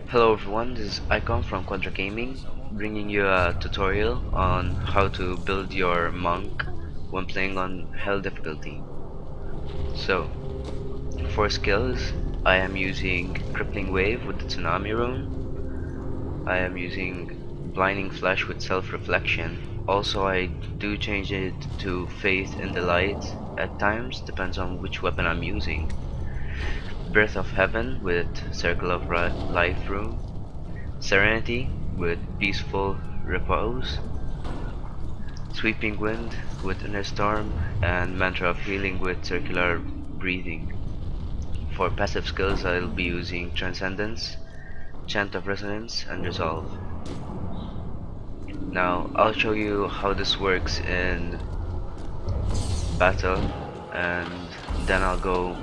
Hello everyone, this is Eyecon from Quadra Gaming, bringing you a tutorial on how to build your monk when playing on Hell difficulty. So, for skills, I am using Crippling Wave with the Tsunami rune. I am using Blinding Flash with Self-Reflection. Also, I do change it to Faith in the Light at times, depends on which weapon I'm using. Breath of Heaven with Circle of Life rune. Serenity with Peaceful Repose, Sweeping Wind with Inner Storm, and Mantra of Healing with Circular Breathing. For passive skills I'll be using Transcendence, Chant of Resonance, and Resolve. Now I'll show you how this works in battle, and then I'll go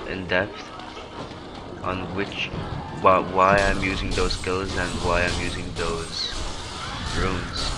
in depth on why I'm using those skills and why I'm using those runes.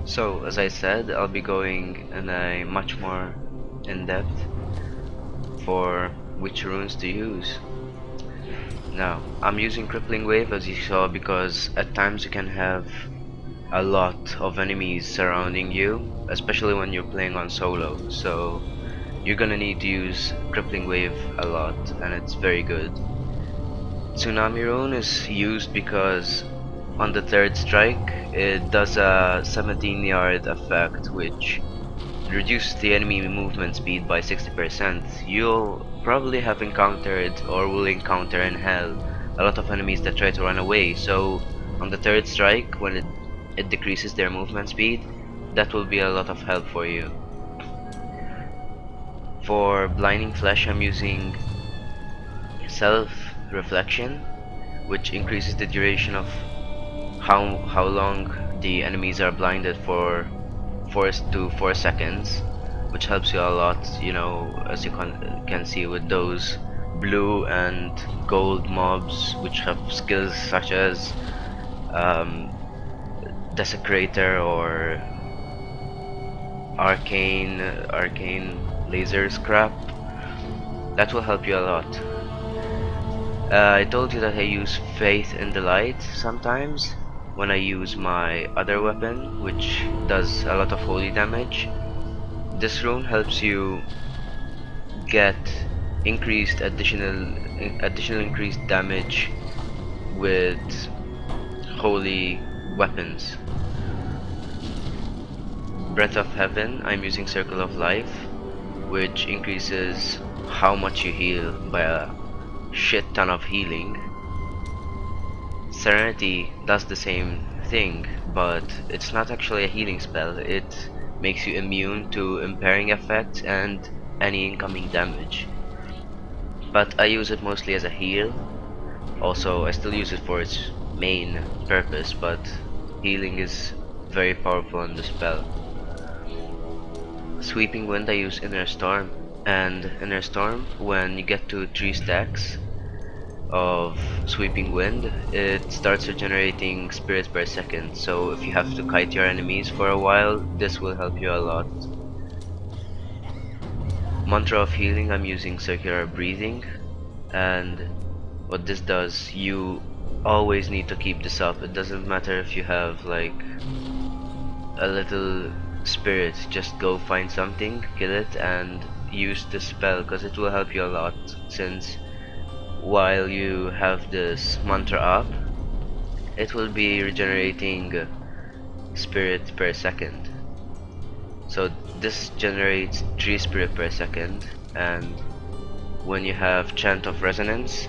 So, as I said, I'll be going in a much more in-depth for which runes to use. Now, I'm using Crippling Wave as you saw because at times you can have a lot of enemies surrounding you, especially when you're playing on solo. So, you're gonna need to use Crippling Wave a lot, and it's very good. Tsunami rune is used because on the third strike it does a 17-yard effect which reduces the enemy movement speed by 60%. You'll probably have encountered or will encounter in hell a lot of enemies that try to run away, so on the third strike when it decreases their movement speed, that will be a lot of help for you. For Blinding Flash I'm using Self-Reflection, which increases the duration of how long the enemies are blinded for 4 seconds, which helps you a lot, you know, as you can see with those blue and gold mobs which have skills such as Desecrator or arcane laser scrap. That will help you a lot. I told you that I use Faith in the Light sometimes when I use my other weapon, which does a lot of holy damage. This rune helps you get additional increased damage with holy weapons. Breath of Heaven, I'm using Circle of Life, which increases how much you heal by a shit ton of healing. Serenity does the same thing, but it's not actually a healing spell. It makes you immune to impairing effects and any incoming damage. But I use it mostly as a heal. Also, I still use it for its main purpose, but healing is very powerful in the spell. Sweeping Wind, I use Inner Storm, and Inner Storm, when you get to 3 stacks of Sweeping Wind, it starts regenerating spirits per second, so if you have to kite your enemies for a while, this will help you a lot. Mantra of Healing, I'm using Circular Breathing, and what this does, you always need to keep this up. It doesn't matter if you have like a little spirit, just go find something, kill it, and use the spell, because it will help you a lot, since while you have this mantra up, it will be regenerating spirit per second. So this generates 3 spirit per second, and when you have Chant of Resonance,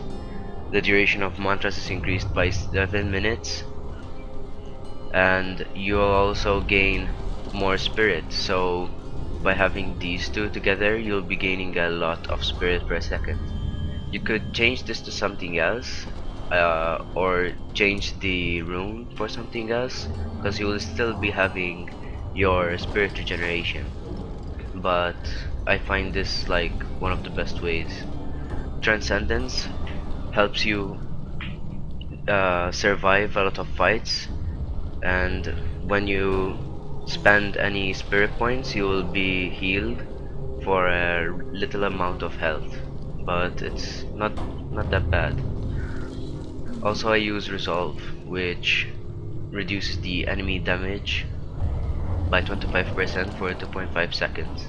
the duration of mantras is increased by 7 minutes, and you'll also gain more spirit. So by having these two together, you'll be gaining a lot of spirit per second. You could change this to something else, or change the rune for something else, because you will still be having your spirit regeneration. But I find this like one of the best ways. Transcendence helps you survive a lot of fights, and when you spend any spirit points, you will be healed for a little amount of health, but it's not that bad. Also, I use Resolve, which reduces the enemy damage by 25% for 2.5 seconds.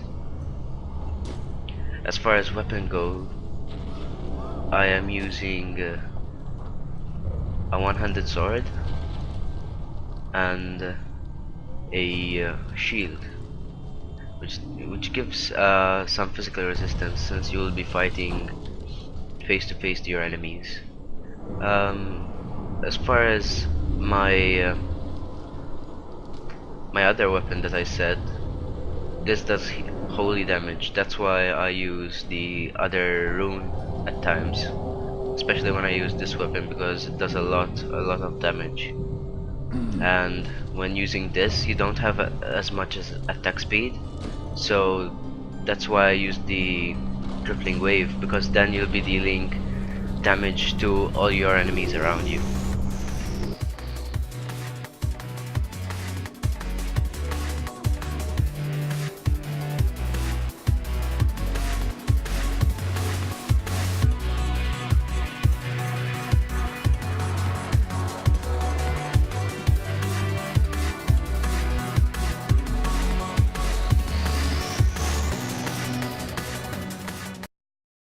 As far as weapon go, I am using a one-handed sword and a shield, which gives some physical resistance, since you will be fighting face to face to your enemies. As far as my other weapon that I said, this does holy damage. That's why I use the other rune at times, especially when I use this weapon, because it does a lot of damage. And when using this, you don't have as much as attack speed, so that's why I use the crippling wave, because then you'll be dealing damage to all your enemies around you.